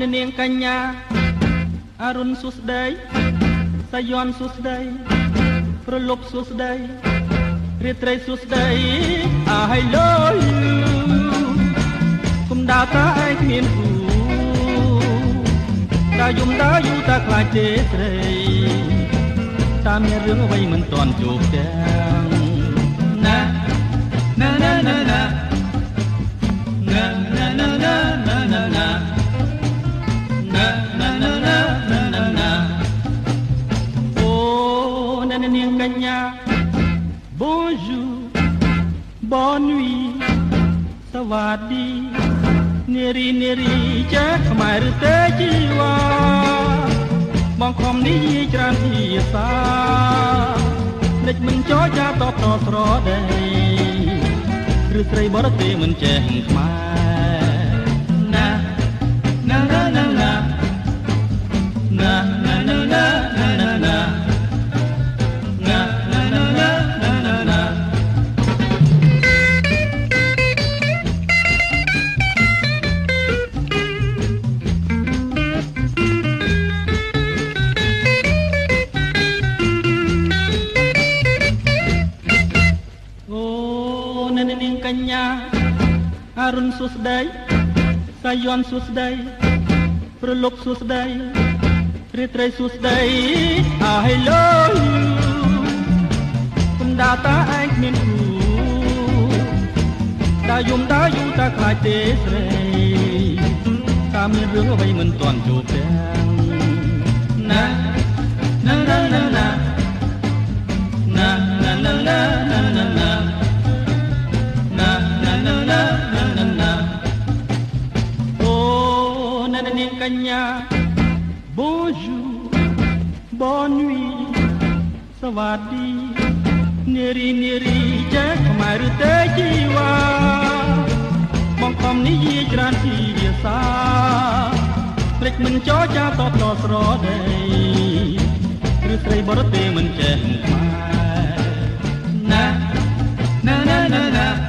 អ្នកនាងកញ្ញាអរុនសួស្ដីសាយ័នសួស្ដីប្រលប់សួស្ដីរាត្រីសួស្ដី I love you គុំដើរតាឯងគ្មានគូដើរយំដើរយូរតាខ្លាចទេស្រីតាមានរឿងអ្វីមិនទាន់ជួបទាំងណាណាណាណាណាណាណាណាណាណាណាណាអូអ្នកនាងកញ្ញា Bonjour Bonne nuit សวัสดีនារីនារីចាស់ខ្មែរឬទេជីវ៉ាបងខំនេះយាយច្រើនភាសាលេចមិនចោចាតបតស្រដីឬស្រីបរទេសមិនចេះខ្មែរណាណាណាណាណាណាណាណាណាណាណាណាកញ្ញាអរុនសួស្ដីសាយ័នសួស្ដីប្រលប់សួស្ដីរាត្រីសួស្ដី I love you គុំដើរតាឯងគ្មានគូដើរយំដើរយូរតាខ្លាចទេស្រីតាមានរឿងអ្វីមិនទាន់ជួបទាំងណាណាណាណាណាណាណាណាណាណាកញ្ញា Bonjour Bonne nuit សวัสดีនារីនារីចាស់ខ្មែរឬទេជីវ៉ាបងខំនេះយាយច្រើនភាសាព្រេចមិនចោចាតបតស្រដីឬស្រីបរទេសមិនចេះខ្មែរណាណាណាណា